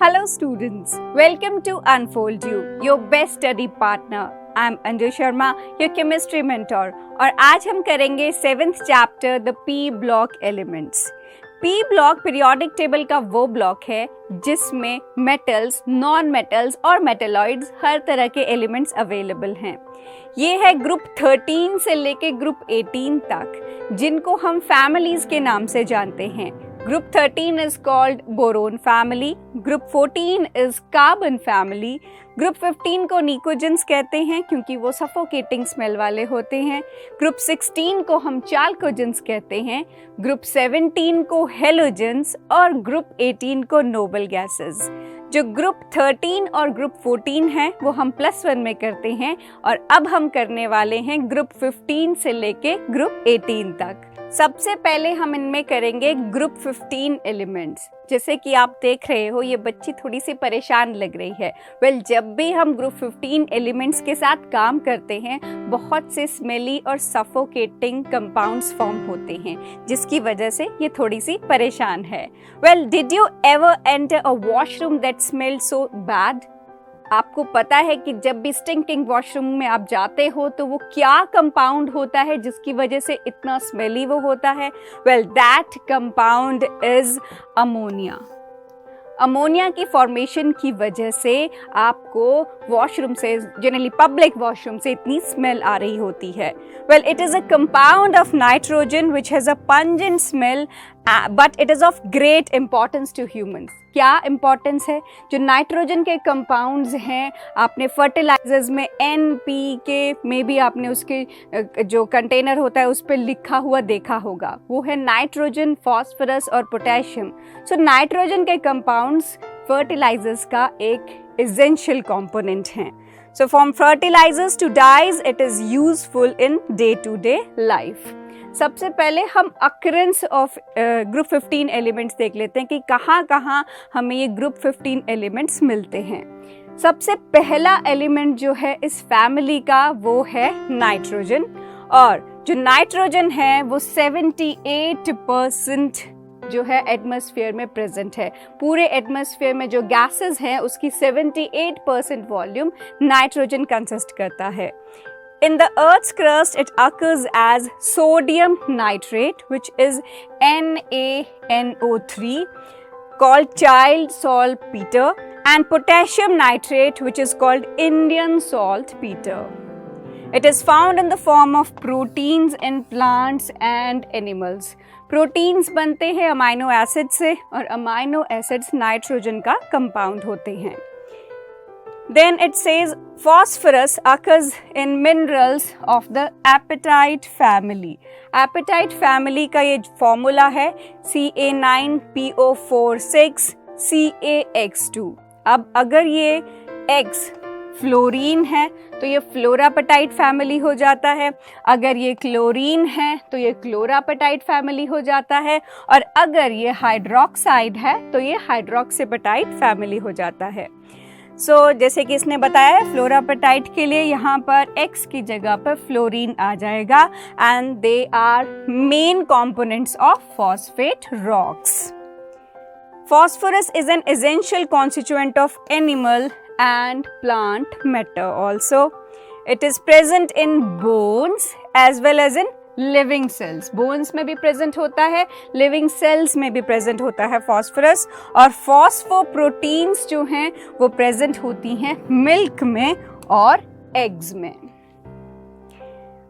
Hello students, welcome to Unfold You, your best study partner. I am Anju Sharma, your chemistry mentor और आज हम करेंगे 7th chapter The P block elements. P block periodic table का वो block है जिसमें metals, non metals और metalloids हर तरह के एलिमेंट्स अवेलेबल हैं. ये है ग्रुप 13 से लेके ग्रुप 18 तक, जिनको हम फैमिलीज के नाम से जानते हैं. Group 13 is called boron family, Group 14 is carbon family, Group 15 को निकोजेंस कहते हैं क्योंकि वो सफोकेटिंग स्मेल वाले होते हैं. Group 16 को हम चाल्कोजेंस कहते हैं, Group 17 को हेलोजेंस और Group 18 को नोबल गैसेस. जो ग्रुप 13 और ग्रुप 14 है वो हम +1 में करते हैं और अब हम करने वाले हैं ग्रुप 15 से लेके ग्रुप 18 तक. सबसे पहले हम इनमें करेंगे ग्रुप 15 एलिमेंट्स. जैसे कि आप देख रहे हो ये बच्ची थोड़ी सी परेशान लग रही है. जब भी हम ग्रुप 15 एलिमेंट्स के साथ काम करते हैं बहुत से स्मेली और सफोकेटिंग कंपाउंड्स फॉर्म होते हैं जिसकी वजह से ये थोड़ी सी परेशान है. Did you ever enter a washroom that smelled so bad? आपको पता है कि जब भी स्टिंकिंग वॉशरूम में आप जाते हो तो वो क्या कंपाउंड होता है जिसकी वजह से इतना स्मेली वो होता है? That compound is ammonia. Ammonia की फॉर्मेशन की वजह से आपको वॉशरूम से, जनरली पब्लिक वॉशरूम से, इतनी स्मेल आ रही होती है. It is a compound of nitrogen which has a pungent smell but it is of great importance to humans. क्या इम्पॉर्टेंस है? जो नाइट्रोजन के कंपाउंड्स हैं आपने फर्टिलाइजर्स में NPK में भी आपने उसके जो कंटेनर होता है उस पर लिखा हुआ देखा होगा. वो है नाइट्रोजन, फॉस्फोरस और पोटेशियम. सो नाइट्रोजन के कंपाउंड्स फर्टिलाइजर्स का एक एसेंशियल कंपोनेंट हैं. So from fertilizers to dyes, it is useful in day-to-day life. सबसे पहले हम occurrence of group 15 elements देख लेते हैं कि कहाँ हमें ये group 15 elements मिलते हैं. सबसे पहला एलिमेंट जो है इस फैमिली का वो है नाइट्रोजन. और जो नाइट्रोजन है वो 78% जो है एटमॉस्फेयर में प्रेजेंट है. पूरे एटमॉस्फेयर में जो गैसेस हैं उसकी 78% वॉल्यूम नाइट्रोजन कंसिस्ट करता है. In the Earth's crust, it occurs as sodium nitrate, which is NaNO3, called child saltpeter, and potassium nitrate, which is called Indian saltpeter. It is found in the form of proteins in plants and animals. Proteins बनते हैं amino acid से और amino acids nitrogen का compound होते हैं. Then it says phosphorus occurs in minerals of the apatite family. Apatite family का ये formula है Ca9PO4 6CaX2. अब अगर ये X फ्लोरीन है तो ये फ्लोरापेटाइट फैमिली हो जाता है. अगर ये क्लोरीन है तो ये क्लोरापेटाइट फैमिली हो जाता है. और अगर ये हाइड्रोक्साइड है तो ये हाइड्रोक्सीपेटाइट फैमिली हो जाता है. जैसे कि इसने बताया है फ्लोरापेटाइट के लिए यहाँ पर X की जगह पर फ्लोरीन आ जाएगा and they are main components of phosphate rocks. Phosphorus is an essential constituent of animal and plant matter also. It is present in bones as well as in living cells. Bones में भी present होता है, living cells में भी present होता है phosphorus. और phosphoproteins जो हैं वो present होती हैं milk में और eggs में.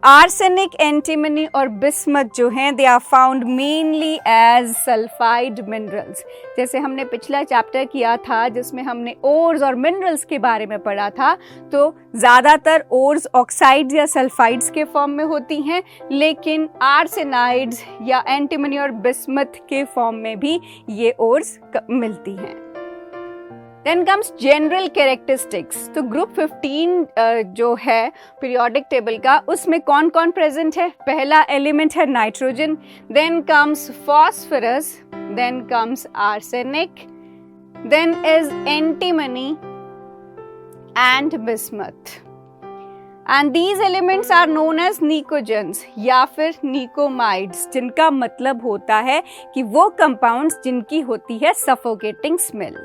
आर्सेनिक, एंटीमनी और बिस्मथ जो हैं they are found mainly as sulphide minerals. जैसे हमने पिछला चैप्टर किया था जिसमें हमने ओर्स और मिनरल्स के बारे में पढ़ा था, तो ज़्यादातर ओर्स ऑक्साइड्स या सल्फाइड्स के फॉर्म में होती हैं, लेकिन आर्सेनाइड्स या एंटीमनी और बिस्मथ के फॉर्म में भी ये ओर्स मिलती हैं. Then comes general characteristics. तो ग्रुप 15 जो है पीरियोडिक टेबल का उसमें कौन कौन प्रेजेंट है? पहला एलिमेंट है nitrogen, then comes phosphorus, then comes arsenic, then is antimony and bismuth. And these elements are known as pnicogens या फिर निकोमाइड्स, जिनका मतलब होता है कि वो कंपाउंड्स जिनकी होती है सफोकेटिंग स्मेल.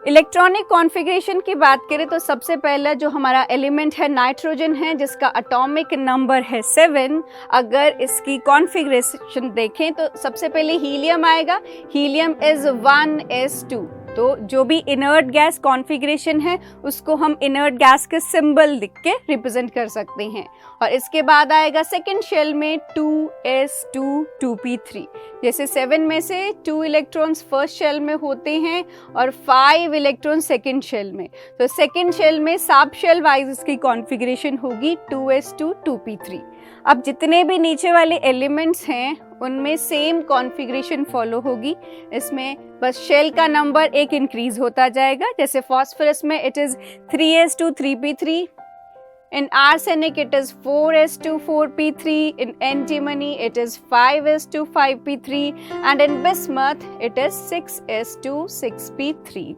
इलेक्ट्रॉनिक कॉन्फ़िगरेशन की बात करें तो सबसे पहला जो हमारा एलिमेंट है नाइट्रोजन है, जिसका एटॉमिक नंबर है 7। अगर इसकी कॉन्फ़िगरेशन देखें तो सबसे पहले हीलियम आएगा। Helium is 1s2। तो जो भी इनर्ट गैस कॉन्फ़िगरेशन है उसको हम इनर्ट गैस के सिंबल लिख के रिप्रेजेंट कर सकते हैं। और इसके बाद आएगा सेकंड शेल में 2s2 2p3। जैसे 7 में से 2 इलेक्ट्रॉन्स फर्स्ट शेल में होते हैं और 5 इलेक्ट्रॉन सेकंड शेल में। तो सेकंड शेल में सब शेल वाइज इसकी कॉन्फ़िगरेशन होगी 2s2 2p3। अब जितने भी नीचे वाले एलिमेंट्स हैं उनमें सेम कॉन्फ़िगरेशन फॉलो होगी। इसमें बस शेल का नंबर एक इंक्रीज होता जाएगा। जैसे फॉस्फोरस में it is 3s2 3p3, in arsenic it is 4s2 4p3, in antimony it is 5s2 5p3 and in bismuth it is 6s2 6p3।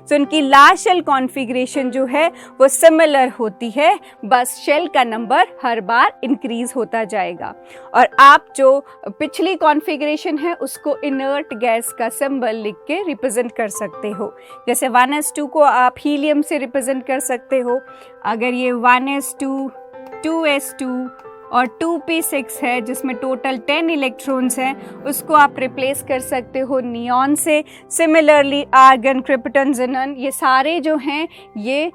तो इनकी लास्ट शेल कॉन्फ़िगरेशन जो है वो सिमिलर होती है, बस शेल का नंबर हर बार इंक्रीज होता जाएगा। और आप जो पिछली कॉन्फ़िगरेशन है उसको इनर्ट गैस का सिंबल लिख के रिप्रेजेंट कर सकते हो। जैसे 1s2 को आप हीलियम से रिप्रेजेंट कर सकते हो। अगर ये 1s2 2s2 और 2p6 है जिसमें टोटल 10 इलेक्ट्रॉन्स हैं, उसको आप रिप्लेस कर सकते हो नियॉन से। सिमिलरली आर्गन, क्रिप्टन, ज़ेनन, ये सारे जो हैं ये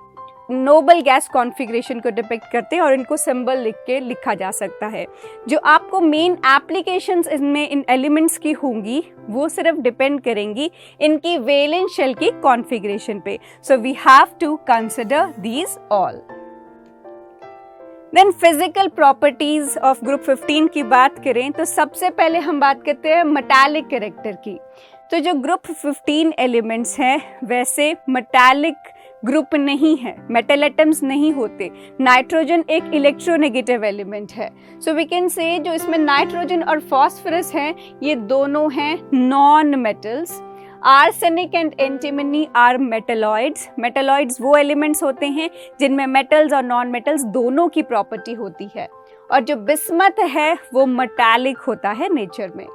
नोबल गैस कॉन्फ़िगरेशन को डिपिक्ट करते हैं और इनको सिंबल लिख के लिखा जा सकता है। जो आपको मेन एप्लीकेशंस इनमें इन एलिमेंट्स की होंगी वो सिर्फ डिपेंड करेंगी इनकी वैलेंस शेल की कॉन्फ़िगरेशन पे। So we have to consider these all. Then physical properties of group 15 की बात करें तो सबसे पहले हम बात करते हैं मेटालिक कैरेक्टर की। तो जो ग्रुप 15 एलिमेंट्स हैं वैसे मेटालिक ग्रुप नहीं है, मेटल एटम्स नहीं होते। नाइट्रोजन एक इलेक्ट्रोनेगेटिव एलिमेंट है। सो वी कैन से जो इसमें नाइट्रोजन और फॉस्फोरस हैं ये दोनों हैं non metals. Arsenic and antimony are metalloids. Metalloids वो एलिमेंट्स होते हैं जिनमें मेटल्स और नॉन मेटल्स दोनों की प्रॉपर्टी होती है। और जो बिस्मथ है वो मेटालिक होता है नेचर में।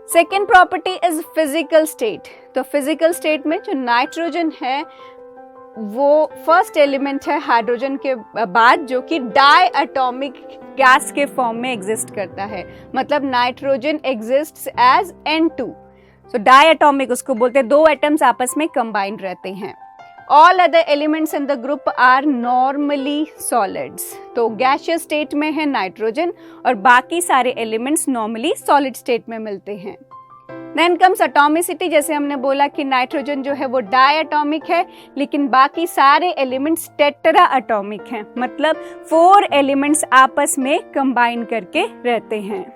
Second property is physical state. तो फिजिकल स्टेट में जो नाइट्रोजन है वो फर्स्ट एलिमेंट है हाइड्रोजन के बाद जो कि डाई एटॉमिक गैस के फॉर्म में एग्जिस्ट करता है। मतलब नाइट्रोजन एग्जिस्ट्स एज N2। सो डाई एटॉमिक उसको बोलते हैं, दो एटम्स आपस में कंबाइंड रहते हैं। All other elements in the group are normally solids. तो गैसियस स्टेट में है नाइट्रोजन और बाकी सारे एलिमेंट्स नॉर्मली सॉलिड स्टेट में मिलते हैं। Then comes atomicity. जैसे हमने बोला कि नाइट्रोजन जो है वो डाई एटॉमिक है लेकिन बाकी सारे एलिमेंट्स टेट्रा एटॉमिक हैं, मतलब 4 एलिमेंट्स आपस में कंबाइन करके रहते हैं।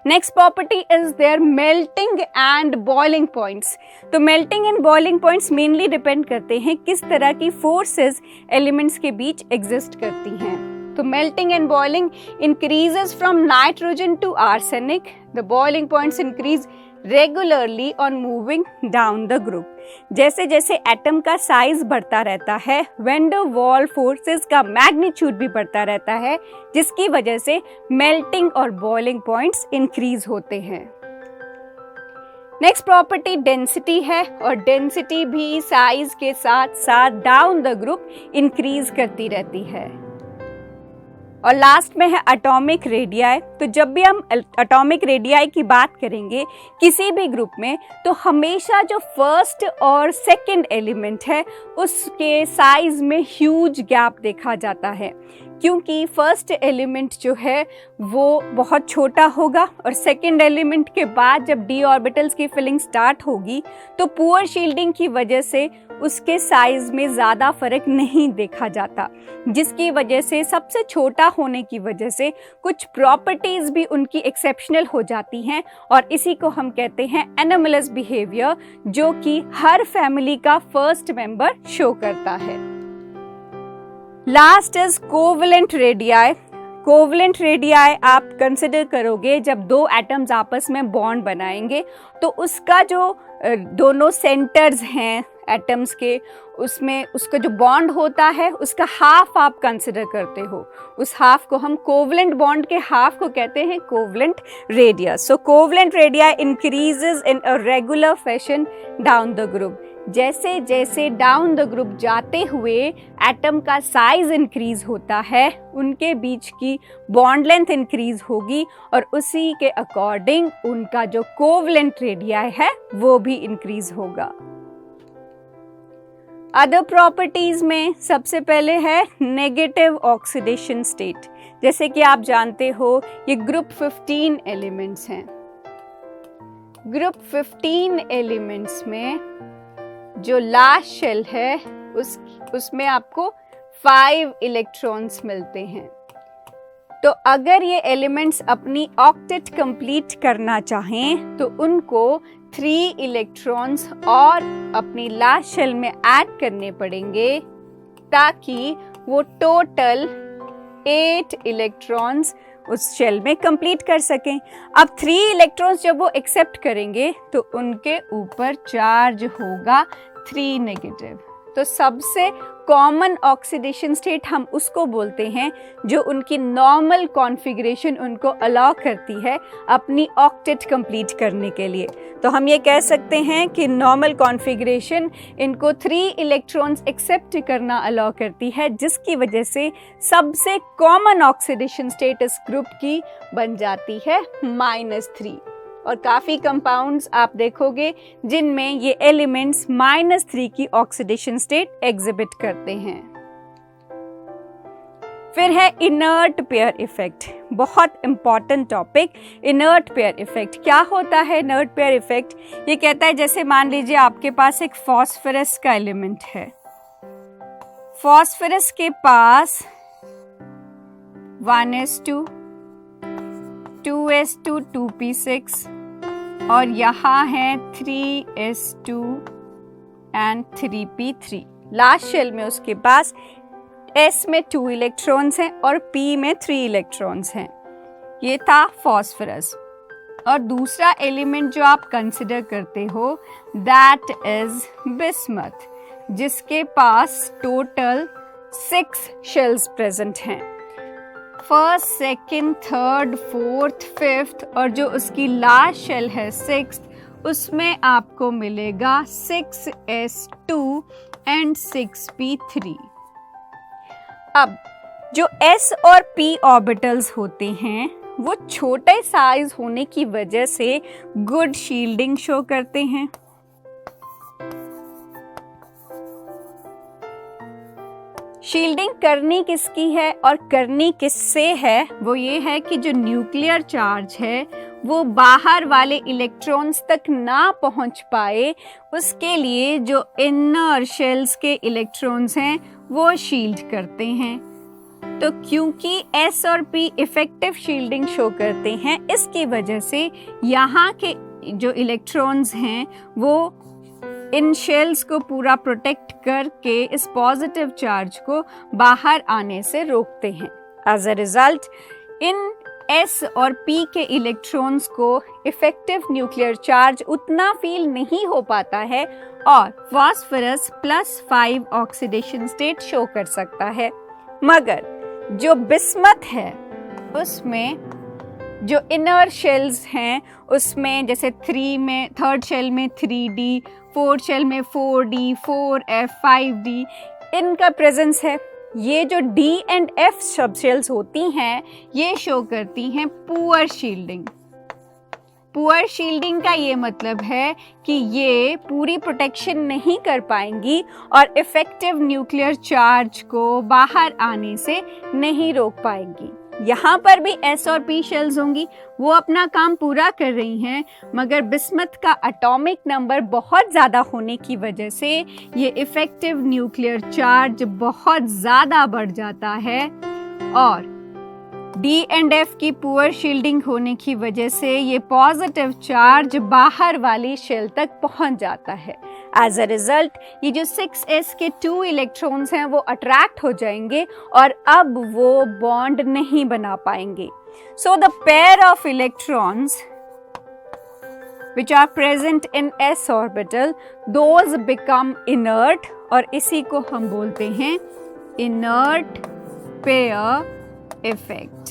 Next property is their melting and boiling points. तो melting and boiling points mainly depend करते हैं किस तरह की फोर्सेस एलिमेंट्स के बीच एग्जिस्ट करती हैं। तो melting and boiling increases from nitrogen to arsenic. The boiling points increase regularly on moving down the group. जैसे जैसे एटम का साइज बढ़ता रहता है वैन डर वॉल फोर्सेस का मैग्नीट्यूड भी बढ़ता रहता है, जिसकी वजह से मेल्टिंग और बॉइलिंग पॉइंट्स इंक्रीज होते हैं। नेक्स्ट प्रॉपर्टी डेंसिटी है और डेंसिटी भी साइज के साथ साथ डाउन द ग्रुप इंक्रीज करती रहती है। और लास्ट में है एटॉमिक रेडियाई। तो जब भी हम एटॉमिक रेडियाई की बात करेंगे किसी भी ग्रुप में तो हमेशा जो फर्स्ट और सेकंड एलिमेंट है उसके साइज में ह्यूज गैप देखा जाता है, क्योंकि फर्स्ट एलिमेंट जो है वो बहुत छोटा होगा और सेकंड एलिमेंट के बाद जब डी ऑर्बिटल्स की फिलिंग स्टार्ट होगी तो पुअर शील्डिंग की वजह से उसके साइज में ज़्यादा फर्क नहीं देखा जाता, जिसकी वजह से सबसे छोटा होने की वजह से कुछ प्रॉपर्टीज़ भी उनकी एक्सेप्शनल हो जाती हैं और इसी को हम कहते हैं एनोमलस बिहेवियर, जो कि हर फैमिली का फर्स्ट मेंबर शो करता है। Last is covalent radii. Covalent radii आप कंसिडर करोगे जब दो एटम्स आपस में बॉन्ड बनाएंगे तो उसका जो दोनों सेंटर्स हैं एटम्स के उसमें उसका जो बॉन्ड होता है उसका हाफ आप कंसिडर करते हो, उस हाफ को हम कोवलेंट बॉन्ड के हाफ को कहते हैं covalent radius. So covalent radii increases in a regular fashion down the group. जैसे जैसे डाउन द ग्रुप जाते हुए एटम का साइज इंक्रीज होता है, उनके बीच की बॉन्ड लेंथ इंक्रीज होगी और उसी के अकॉर्डिंग उनका जो कोवलेंट रेडियाई है वो भी इंक्रीज होगा। अदर प्रॉपर्टीज में सबसे पहले है नेगेटिव ऑक्सीडेशन स्टेट। जैसे कि आप जानते हो ये ग्रुप 15 एलिमेंट्स हैं। ग्रुप 15 एलिमेंट्स में जो लास्ट शेल है उसमें आपको 5 इलेक्ट्रॉन्स मिलते हैं। तो अगर ये एलिमेंट्स अपनी ऑक्टेट कंप्लीट करना चाहें तो उनको 3 इलेक्ट्रॉन्स और अपनी लास्ट शेल में ऐड करने पड़ेंगे ताकि वो टोटल 8 इलेक्ट्रॉन्स उस शेल में कंप्लीट कर सकें। अब 3 इलेक्ट्रॉन्स जब वो एक्सेप्ट करेंगे तो उनके ऊपर चार्ज होगा 3 नेगेटिव। तो सबसे कॉमन ऑक्सीडेशन स्टेट हम उसको बोलते हैं जो उनकी नॉर्मल कॉन्फ़िगरेशन उनको अलाउ करती है अपनी ऑक्टेट कंप्लीट करने के लिए। तो हम ये कह सकते हैं कि नॉर्मल कॉन्फ़िगरेशन इनको 3 इलेक्ट्रॉन्स एक्सेप्ट करना अलाउ करती है, जिसकी वजह से सबसे कॉमन ऑक्सीडेशन स्टेट इस ग्रुप की बन जाती है -3। और काफ़ी कंपाउंड्स आप देखोगे जिनमें ये एलिमेंट्स -3 की ऑक्सीडेशन स्टेट एग्जिबिट करते हैं। फिर है इनर्ट पेयर इफेक्ट, बहुत important topic. Inert pair effect क्या होता है? इनर्ट पेयर इफेक्ट ये कहता है जैसे मान लीजिए आपके पास एक फॉस्फोरस का एलिमेंट है। फॉस्फोरस के पास 1s2 2s2 2p6 और यहाँ है 3s2 and 3p3। Last shell में उसके पास s में 2 इलेक्ट्रॉन्स हैं और p में 3 इलेक्ट्रॉन्स हैं। ये था फॉस्फोरस। और दूसरा एलिमेंट जो आप कंसिडर करते हो दैट इज बिस्मथ, जिसके पास टोटल 6 शेल्स प्रेजेंट हैं। First, second, third, fourth, fifth और जो उसकी लास्ट शेल है 6th, उसमें आपको मिलेगा 6s2 एंड 6p3। अब जो s और p ऑर्बिटल्स होते हैं वो छोटे साइज होने की वजह से गुड शील्डिंग शो करते हैं। शील्डिंग करनी किसकी है और करनी किससे है? वो ये है कि जो न्यूक्लियर चार्ज है वो बाहर वाले इलेक्ट्रॉन्स तक ना पहुंच पाए, उसके लिए जो इनर शेल्स के इलेक्ट्रॉन्स हैं वो शील्ड करते हैं। तो क्योंकि S और P इफेक्टिव शील्डिंग शो करते हैं, इसकी वजह से यहाँ के जो इलेक्ट्रॉन्स हैं वो इन शेल्स को पूरा प्रोटेक्ट करके इस पॉजिटिव चार्ज को बाहर आने से रोकते हैं। As a result in S और P के इलेक्ट्रॉन्स को इफेक्टिव न्यूक्लियर चार्ज उतना फील नहीं हो पाता है और फास्फोरस +5 ऑक्सीडेशन स्टेट शो कर सकता है। मगर जो बिस्मथ है उसमें जो इनर शेल्स हैं उसमें जैसे 3 में थर्ड शेल में 3d, फोर्थ शेल में 4d, 4f, 5d इनका प्रेजेंस है। ये जो d एंड f सब शेल्स होती हैं ये शो करती हैं पुअर शील्डिंग। पुअर शील्डिंग का ये मतलब है कि ये पूरी प्रोटेक्शन नहीं कर पाएंगी और इफेक्टिव न्यूक्लियर चार्ज को बाहर आने से नहीं रोक पाएंगी। यहाँ पर भी S और P शेल्स होंगी, वो अपना काम पूरा कर रही हैं, मगर बिस्मथ का एटॉमिक नंबर बहुत ज़्यादा होने की वजह से ये इफेक्टिव न्यूक्लियर चार्ज बहुत ज़्यादा बढ़ जाता है और D एंड F की पुअर शील्डिंग होने की वजह से ये पॉजिटिव चार्ज बाहर वाली शेल तक पहुंच जाता है। एज अ रिजल्ट ये जो 6s के 2 इलेक्ट्रॉन्स हैं वो अट्रैक्ट हो जाएंगे और अब वो बॉन्ड नहीं बना पाएंगे। So the pair of electrons which are present in s orbital those become inert और इसी को हम बोलते हैं inert pair effect.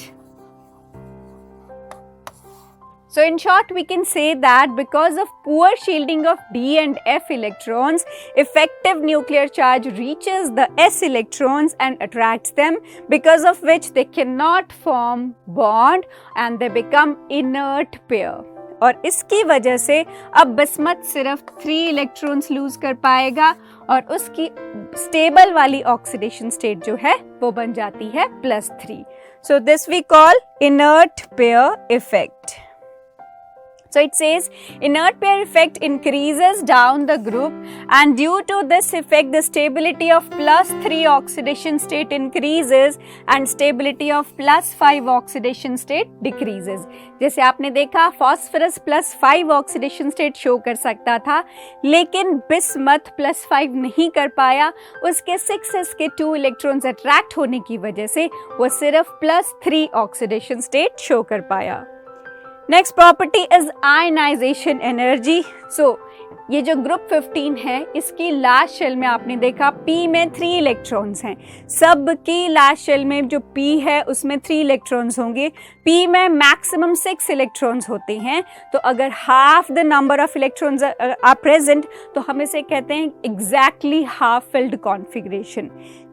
So in short, we can say that because of poor shielding of D and F electrons, effective nuclear charge reaches the S electrons and attracts them, because of which they cannot form bond and they become inert pair. और इसकी वजह से अब bismuth सिर्फ 3 electrons loose कर पाएगा और उसकी स्टेबल वाली ऑक्सीडेशन स्टेट जो है वो बन जाती है +3. So this we call inert pair effect. So it says inert pair effect increases down the group, and due to this effect the stability of +3 oxidation state increases and stability of +5 oxidation state decreases. जैसे आपने देखा phosphorus +5 oxidation state show कर सकता था, लेकिन bismuth +5 नहीं कर पाया. उसके 6s के 2 इलेक्ट्रॉन्स अट्रैक्ट होने की वजह से वो सिर्फ +3 ऑक्सीडेशन स्टेट शो कर पाया. Next property is ionisation energy. So ये जो ग्रुप 15 है, इसकी लास्ट शेल में आपने देखा P में 3 इलेक्ट्रॉन्स हैं. सबकी लास्ट शेल में जो P है उसमें 3 इलेक्ट्रॉन्स होंगे. P में मैक्सिमम 6 इलेक्ट्रॉन्स होते हैं. तो अगर half the number of electrons are present तो हम इसे कहते हैं एग्जैक्टली हाफ फिल्ड कॉन्फ़िगरेशन,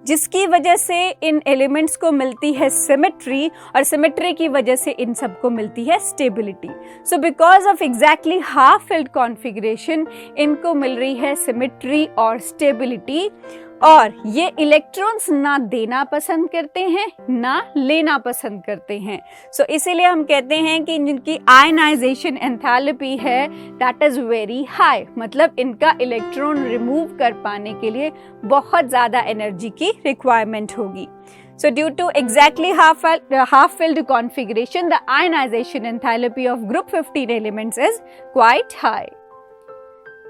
जिसकी वजह से इन एलिमेंट्स को मिलती है सिमेट्री और सिमेट्री की वजह से इन सबको मिलती है stability. So because of exactly half filled configuration इनको मिल रही है सिमेट्री और स्टेबिलिटी, और ये इलेक्ट्रॉन्स ना देना पसंद करते हैं ना लेना पसंद करते हैं. सो इसीलिए हम कहते हैं कि जिनकी आयनाइजेशन एंथैल्पी है दैट इज वेरी हाई, मतलब इनका इलेक्ट्रॉन रिमूव कर पाने के लिए बहुत ज़्यादा एनर्जी की रिक्वायरमेंट होगी. So due to exactly half filled configuration, the ionization enthalpy of group 15 elements is quite high.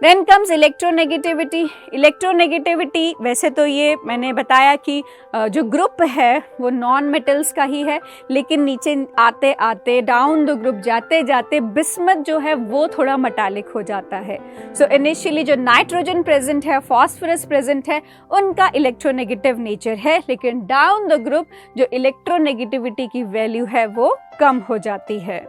Then comes electronegativity. Electronegativity वैसे तो ये मैंने बताया कि जो ग्रुप है वो नॉन मेटल्स का ही है, लेकिन नीचे आते आते डाउन द ग्रुप जाते जाते बिस्मथ जो है वो थोड़ा मेटालिक हो जाता है. सो इनिशियली जो नाइट्रोजन प्रेजेंट है, फॉस्फोरस प्रेजेंट है, उनका इलेक्ट्रोनेगेटिव नेचर है, लेकिन डाउन द ग्रुप जो इलेक्ट्रोनेगेटिविटी की वैल्यू है वो कम हो जाती है.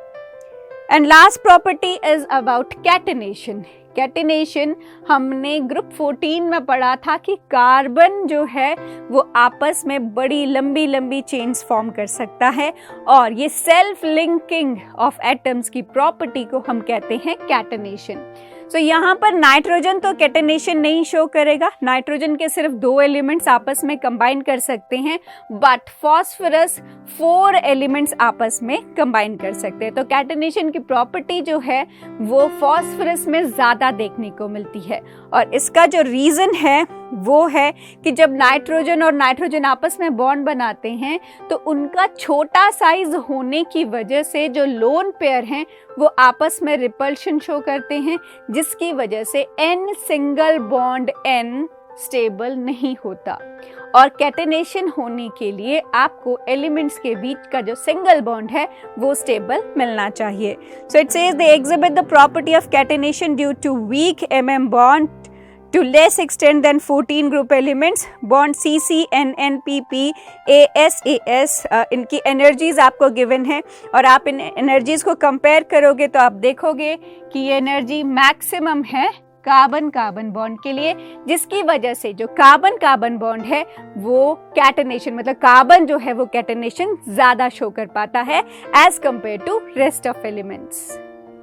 And last property is about catenation. Catenation हमने ग्रुप 14 में पढ़ा था कि कार्बन जो है वो आपस में बड़ी लंबी लंबी चेन्स फॉर्म कर सकता है, और ये सेल्फ लिंकिंग ऑफ एटम्स की प्रॉपर्टी को हम कहते हैं कैटेनेशन. सो यहाँ पर नाइट्रोजन तो कैटेनेशन नहीं शो करेगा, नाइट्रोजन के सिर्फ 2 एलिमेंट्स आपस में कंबाइन कर सकते हैं, बट फॉस्फोरस 4 एलिमेंट्स आपस में कंबाइन कर सकते हैं. तो कैटेनेशन की प्रॉपर्टी जो है वो फॉस्फोरस में ज़्यादा देखने को मिलती है, और इसका जो रीज़न है वो है कि जब नाइट्रोजन और नाइट्रोजन आपस में बॉन्ड बनाते हैं तो उनका छोटा साइज होने की वजह से जो लोन पेयर हैं वो आपस में रिपल्शन शो करते हैं, जिसकी वजह से N single bond N stable नहीं होता. और कैटेनेशन होने के लिए आपको एलिमेंट्स के बीच का जो सिंगल बॉन्ड है वो स्टेबल मिलना चाहिए. So it says they exhibit the property of catenation due to weak MM bond to less extent than 14 group elements. bond CC NN PP AS AS इनकी एनर्जीज आपको given है, और आप इन energies को कंपेयर करोगे तो आप देखोगे कि ये एनर्जी मैक्सिमम है कार्बन कार्बन बॉन्ड के लिए, जिसकी वजह से जो कार्बन कार्बन बॉन्ड है वो कैटेनेशन, मतलब कार्बन जो है वो कैटेनेशन ज़्यादा शो कर पाता है as compare to rest of elements.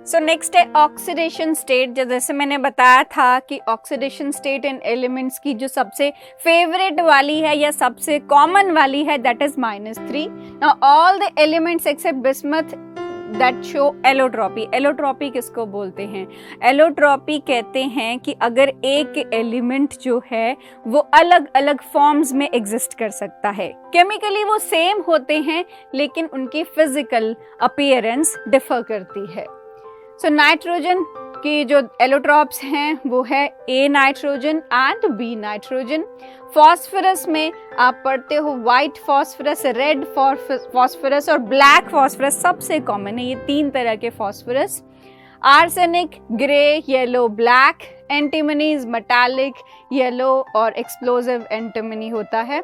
So next है ऑक्सीडेशन स्टेट. जैसे मैंने बताया था कि ऑक्सीडेशन स्टेट इन एलिमेंट्स की जो सबसे फेवरेट वाली है या सबसे कॉमन वाली है that is -3. Now all the elements except bismuth that show allotropy. Allotropy किसको बोलते हैं? एलोट्रॉपी कहते हैं कि अगर एक एलिमेंट जो है वो अलग अलग फॉर्म्स में एग्जिस्ट कर सकता है, केमिकली वो सेम होते हैं लेकिन उनकी फिजिकल अपीयरेंस डिफर करती है. सो नाइट्रोजन की जो एलोट्रॉप्स हैं वो है A nitrogen and B nitrogen. Phosphorus में आप पढ़ते हो वाइट फॉस्फोरस, रेड फॉस्फोरस और ब्लैक फॉस्फोरस सबसे कॉमन है, ये 3 तरह के phosphorus. Arsenic grey, yellow, black. Antimony metallic, yellow और एक्सप्लोजिव एंटीमनी होता है.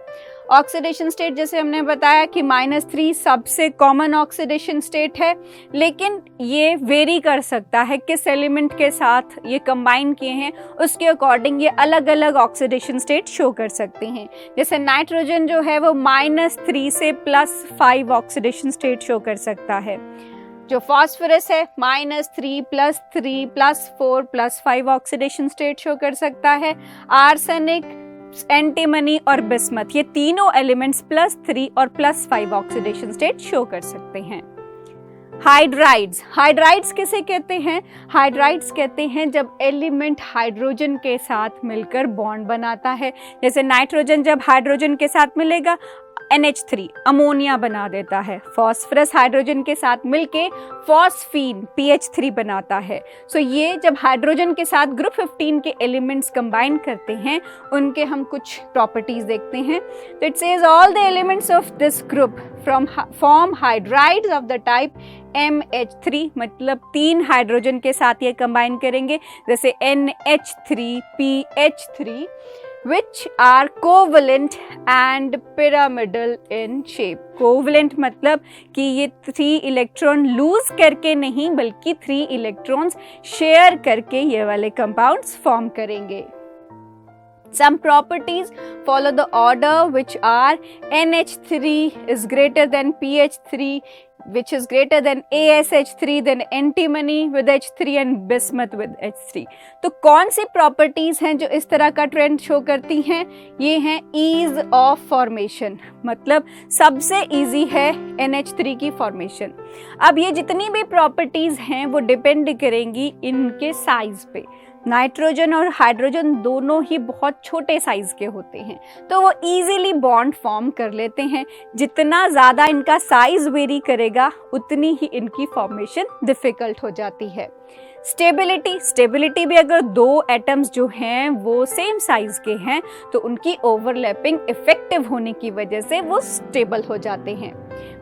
ऑक्सीडेशन स्टेट जैसे हमने बताया कि -3 सबसे कॉमन ऑक्सीडेशन स्टेट है, लेकिन ये वेरी कर सकता है किस एलिमेंट के साथ ये कंबाइन किए हैं, उसके अकॉर्डिंग ये अलग अलग ऑक्सीडेशन स्टेट शो कर सकते हैं। जैसे नाइट्रोजन जो है वो -3 से +5 ऑक्सीडेशन स्टेट शो कर सकता है। जो फास्फोरस है -3 +3 +4 +5 ऑक्सीडेशन स्टेट शो कर सकता है। आर्सेनिक, एंटीमनी और बिस्मथ, ये तीनों एलिमेंट्स +3 और +5 ऑक्सीडेशन स्टेट शो कर सकते हैं। हाइड्राइड्स, हाइड्राइड्स किसे कहते हैं? हाइड्राइड्स कहते हैं जब एलिमेंट हाइड्रोजन के साथ मिलकर बॉन्ड बनाता है। जैसे नाइट्रोजन जब हाइड्रोजन के साथ मिलेगा NH3 अमोनिया बना देता है। फास्फोरस हाइड्रोजन के साथ मिलके फॉस्फीन PH3 बनाता है। सो ये जब हाइड्रोजन के साथ ग्रुप 15 के एलिमेंट्स कंबाइन करते हैं, उनके हम कुछ प्रॉपर्टीज देखते हैं। तो it says all the elements of this group form hydrides of the type MH3, मतलब 3 हाइड्रोजन के साथ ये कंबाइन करेंगे, जैसे NH3 PH3, which are covalent and pyramidal in shape. Covalent मतलब कि ये 3 इलेक्ट्रॉन लूज करके नहीं बल्कि 3 इलेक्ट्रॉन्स शेयर करके ये वाले कंपाउंड्स फॉर्म करेंगे। Some properties follow the order, which are NH3 is greater than PH3, which is greater than ASH3, then antimony with H3 and bismuth with H3। तो कौन सी properties हैं जो इस तरह का ट्रेंड शो करती हैं? ये हैं ईज ऑफ फॉर्मेशन, मतलब सबसे इजी है NH3 की फॉर्मेशन। अब ये जितनी भी प्रॉपर्टीज हैं वो डिपेंड करेंगी इनके साइज पे। नाइट्रोजन और हाइड्रोजन दोनों ही बहुत छोटे साइज के होते हैं, तो वो इजीली बॉन्ड फॉर्म कर लेते हैं। जितना ज़्यादा इनका साइज वेरी करेगा उतनी ही इनकी फॉर्मेशन डिफिकल्ट हो जाती है। स्टेबिलिटी भी अगर 2 एटम्स जो हैं वो सेम साइज के हैं तो उनकी ओवरलैपिंग इफेक्टिव होने की वजह से वो स्टेबल हो जाते हैं।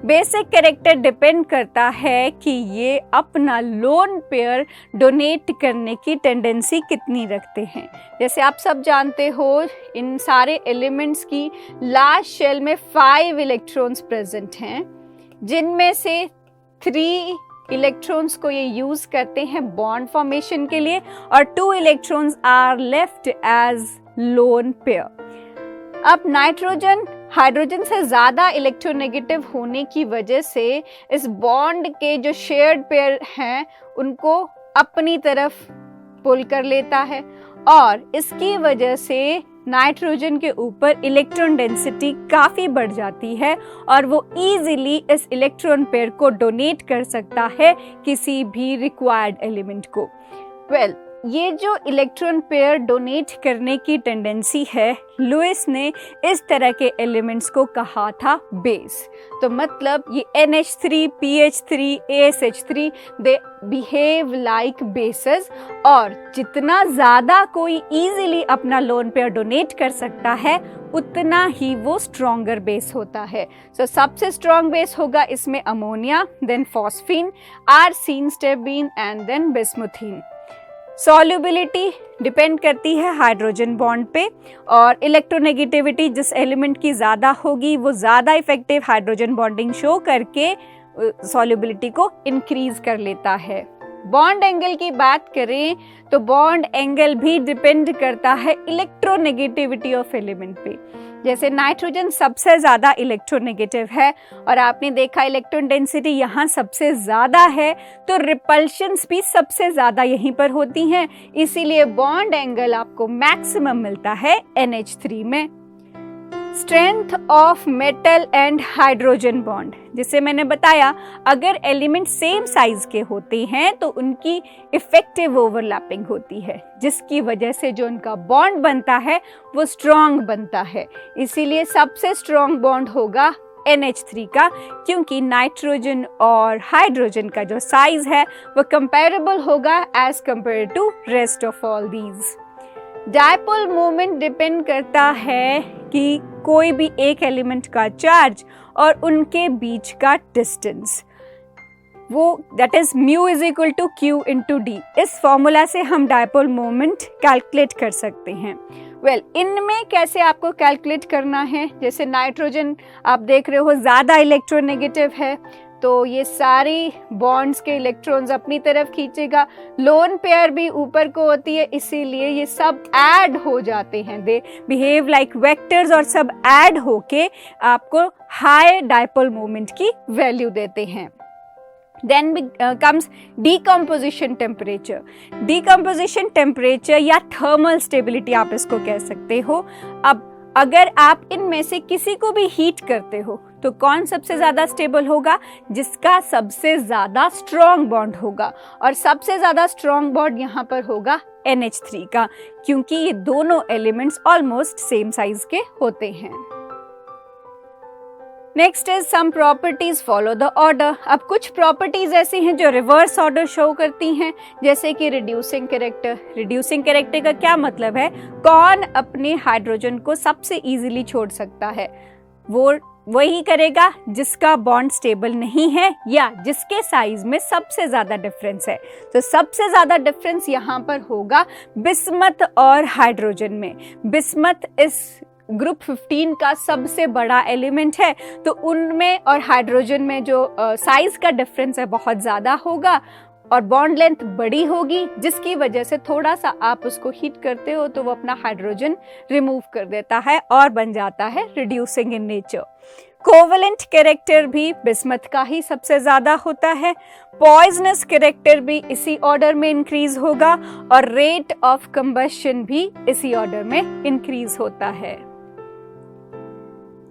बेसिक कैरेक्टर डिपेंड करता है कि ये अपना लोन पेयर डोनेट करने की टेंडेंसी कितनी रखते हैं। जैसे आप सब जानते हो इन सारे एलिमेंट्स की लास्ट शेल में 5 इलेक्ट्रॉन्स प्रेजेंट हैं, जिनमें से 3 इलेक्ट्रॉन्स को ये यूज करते हैं बॉन्ड फॉर्मेशन के लिए और 2 electrons are left as lone pair. अब नाइट्रोजन हाइड्रोजन से ज़्यादा इलेक्ट्रोनेगेटिव होने की वजह से इस बॉन्ड के जो शेयर्ड पेयर हैं उनको अपनी तरफ पुल कर लेता है और इसकी वजह से नाइट्रोजन के ऊपर इलेक्ट्रॉन डेंसिटी काफ़ी बढ़ जाती है और वो इजीली इस इलेक्ट्रॉन पेयर को डोनेट कर सकता है किसी भी रिक्वायर्ड एलिमेंट को। ये जो इलेक्ट्रॉन पेयर डोनेट करने की टेंडेंसी है, लुइस ने इस तरह के एलिमेंट्स को कहा था बेस। तो मतलब ये NH3, PH3, ASH3 they behave like bases और जितना ज़्यादा कोई इजीली अपना लोन पेयर डोनेट कर सकता है उतना ही वो स्ट्रॉन्गर बेस होता है। सो सबसे स्ट्रॉन्ग बेस होगा इसमें ammonia, then phosphine, arsine, stibine and then bismuthine. Solubility depend करती है हाइड्रोजन बॉन्ड पे और इलेक्ट्रोनेगेटिविटी जिस एलिमेंट की ज़्यादा होगी वो ज़्यादा इफेक्टिव हाइड्रोजन बॉन्डिंग शो करके सॉल्युबिलिटी को इंक्रीज कर लेता है। बॉन्ड एंगल की बात करें तो बॉन्ड एंगल भी डिपेंड करता है इलेक्ट्रोनेगेटिविटी ऑफ एलिमेंट पे। जैसे नाइट्रोजन सबसे ज़्यादा इलेक्ट्रोनेगेटिव है और आपने देखा इलेक्ट्रॉन डेंसिटी यहाँ सबसे ज़्यादा है तो रिपल्शंस भी सबसे ज़्यादा यहीं पर होती हैं, इसीलिए बॉन्ड एंगल आपको मैक्सिमम मिलता है NH3 में। Strength of metal and hydrogen bond, जिसे मैंने बताया अगर एलिमेंट सेम साइज के होते हैं तो उनकी इफेक्टिव ओवरलैपिंग होती है जिसकी वजह से जो उनका बॉन्ड बनता है वो स्ट्रॉन्ग बनता है। इसीलिए सबसे स्ट्रॉन्ग बॉन्ड होगा NH3 का, क्योंकि नाइट्रोजन और हाइड्रोजन का जो साइज है वो कंपेरेबल होगा as compare to rest of all these. Dipole moment depend करता है कि कोई भी एक एलिमेंट का चार्ज और उनके बीच का डिस्टेंस, वो that is mu is equal to Q into D। इस फॉर्मूला से हम डायपोल मोमेंट कैलकुलेट कर सकते हैं। इनमें कैसे आपको कैलकुलेट करना है, जैसे नाइट्रोजन आप देख रहे हो ज़्यादा इलेक्ट्रोनेगेटिव है, तो ये सारी बॉन्ड्स के इलेक्ट्रॉन्स अपनी तरफ खींचेगा, लोन पेयर भी ऊपर को होती है, इसीलिए ये सब ऐड हो जाते हैं, दे बिहेव लाइक वेक्टर्स और सब ऐड होके आपको हाई डायपोल मोमेंट की वैल्यू देते हैं। Then comes decomposition temperature. Decomposition temperature या thermal stability आप इसको कह सकते हो। अब अगर आप इनमें से किसी को भी हीट करते हो तो कौन सबसे ज़्यादा स्टेबल होगा? जिसका सबसे ज़्यादा स्ट्रॉन्ग बॉन्ड होगा, और सबसे ज़्यादा स्ट्रॉन्ग बॉन्ड यहाँ पर होगा NH3 का, क्योंकि ये दोनों एलिमेंट्स ऑलमोस्ट सेम साइज के होते हैं। Next is some properties follow the order. अब कुछ प्रॉपर्टीज ऐसी हैं जो रिवर्स ऑर्डर शो करती हैं, जैसे कि रिड्यूसिंग कैरेक्टर। रिड्यूसिंग कैरेक्टर का क्या मतलब है? कौन अपने हाइड्रोजन को सबसे इजीली छोड़ सकता है? वो वही करेगा जिसका बॉन्ड स्टेबल नहीं है या जिसके साइज में सबसे ज्यादा डिफरेंस है। तो सबसे ज्यादा डिफरेंस यहाँ पर होगा बिस्मथ और हाइड्रोजन में। बिस्मथ इस ग्रुप 15 का सबसे बड़ा एलिमेंट है, तो उनमें और हाइड्रोजन में जो साइज का डिफरेंस है बहुत ज़्यादा होगा और बॉन्ड लेंथ बड़ी होगी, जिसकी वजह से थोड़ा सा आप उसको हीट करते हो तो वो अपना हाइड्रोजन रिमूव कर देता है और बन जाता है reducing in nature. Covalent character भी बिस्मथ का ही सबसे ज़्यादा होता है। पॉइजनस कैरेक्टर भी इसी ऑर्डर में इंक्रीज होगा और रेट ऑफ कंबशन भी इसी ऑर्डर में इंक्रीज होता है।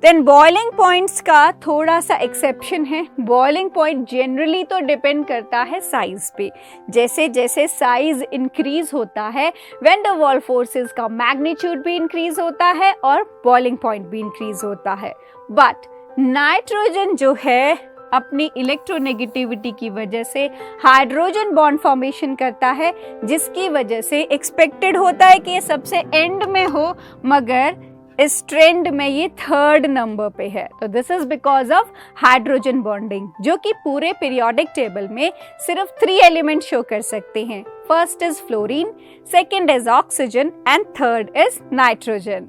देन बॉइलिंग पॉइंट्स का थोड़ा सा एक्सेप्शन है। बॉइलिंग पॉइंट जनरली तो डिपेंड करता है साइज पे। जैसे जैसे साइज इंक्रीज होता है, वैन डर वाल फोर्सेस का मैग्नीट्यूड भी इंक्रीज होता है और बॉइलिंग पॉइंट भी इंक्रीज होता है। बट नाइट्रोजन जो है अपनी इलेक्ट्रोनेगेटिविटी की वजह से हाइड्रोजन बॉन्ड फॉर्मेशन करता है, जिसकी वजह से एक्सपेक्टेड होता है कि ये सबसे एंड में हो, मगर इस ट्रेंड में ये 3rd नंबर पे है। तो this is because of hydrogen bonding, जो कि पूरे पीरियोडिक टेबल में सिर्फ 3 एलिमेंट शो कर सकते हैं। First is fluorine, second is oxygen and third is nitrogen.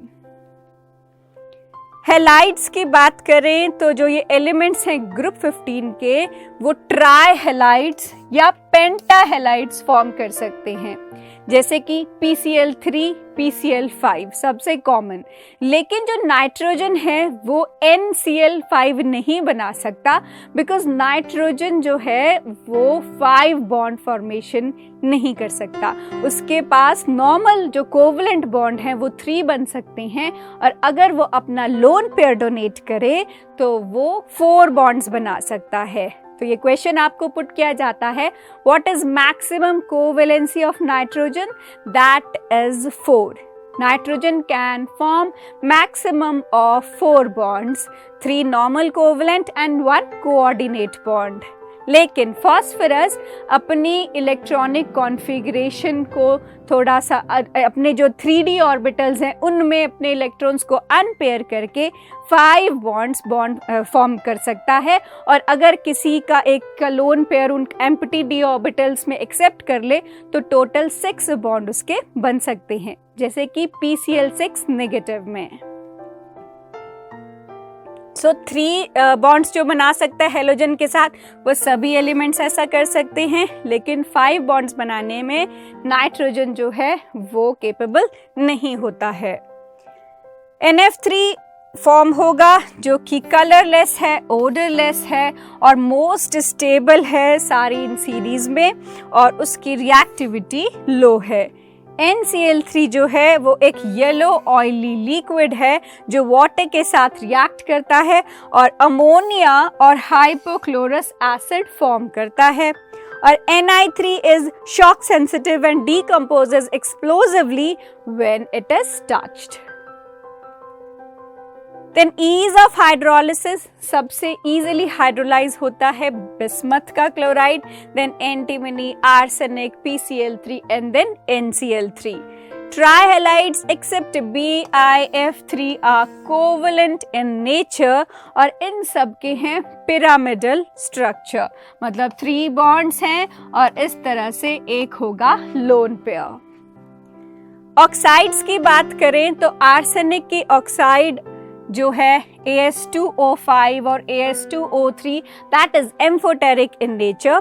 Halides की बात करें तो जो ये एलिमेंट्स हैं ग्रुप 15 के, वो ट्राई हेलाइड्स या पेंटा हेलाइड्स फॉर्म कर सकते हैं, जैसे कि PCl3, PCl5 सबसे कॉमन। लेकिन जो नाइट्रोजन है वो NCl5 नहीं बना सकता, बिकॉज नाइट्रोजन जो है वो 5 बॉन्ड फॉर्मेशन नहीं कर सकता। उसके पास नॉर्मल जो कोवलेंट बॉन्ड है वो 3 बन सकते हैं, और अगर वो अपना लोन पेयर डोनेट करे तो वो 4 बॉन्ड्स बना सकता है। तो ये क्वेश्चन आपको पुट किया जाता है, what is maximum covalency of nitrogen? That is 4. Nitrogen can form maximum of 4 bonds, 3 normal covalent and 1 coordinate bond. लेकिन फॉस्फोरस अपनी इलेक्ट्रॉनिक कॉन्फ़िगरेशन को थोड़ा सा अपने जो 3D ऑर्बिटल्स हैं उनमें अपने इलेक्ट्रॉन्स को अनपेयर करके 5 बॉन्ड फॉर्म कर सकता है, और अगर किसी का एक का लोन पेयर उन एम्प्टी डी ऑर्बिटल्स में एक्सेप्ट कर ले तो टोटल 6 बॉन्ड उसके बन सकते हैं, जैसे कि PCl6 नेगेटिव में। सो 3 बॉन्ड्स जो बना सकता है हेलोजन के साथ वो सभी एलिमेंट्स ऐसा कर सकते हैं, लेकिन 5 बॉन्ड्स बनाने में नाइट्रोजन जो है वो केपेबल नहीं होता है। NF3 फॉर्म होगा जो कि कलरलेस है, ओडरलेस है और मोस्ट स्टेबल है सारी इन सीरीज में, और उसकी रिएक्टिविटी लो है। NCl3 जो है वो एक येलो ऑयली लिक्विड है जो वाटर के साथ रिएक्ट करता है और अमोनिया और हाइपोक्लोरस एसिड फॉर्म करता है, और Ni3 is shock sensitive and decomposes explosively when it is touched. Then ease of hydrolysis, सबसे easily hydrolyze होता है बिस्मथ का chloride, then antimony, arsenic, PCl3 and then NCl3. Trihalides except BiF3 are covalent in nature और इन सब के हैं pyramidal structure, मतलब 3 bonds हैं और इस तरह से एक होगा lone pair. ऑक्साइड्स की बात करें तो आर्सेनिक की ऑक्साइड जो है As2O5 और As2O3 that is amphoteric in nature.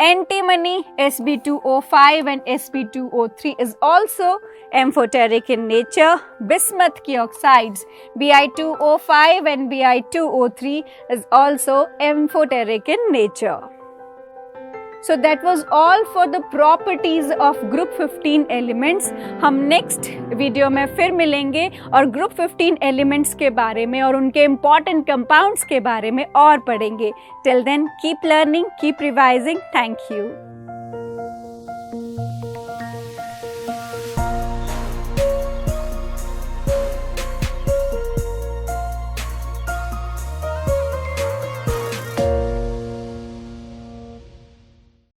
Antimony Sb2O5 and Sb2O3 is also amphoteric in nature. Bismuth की oxides Bi2O5 and Bi2O3 is also amphoteric in nature. So that was all for the properties of group 15 elements. हम next video में फिर मिलेंगे और group 15 elements के बारे में और उनके important compounds के बारे में और पढ़ेंगे. Till then, keep learning, keep revising. Thank you.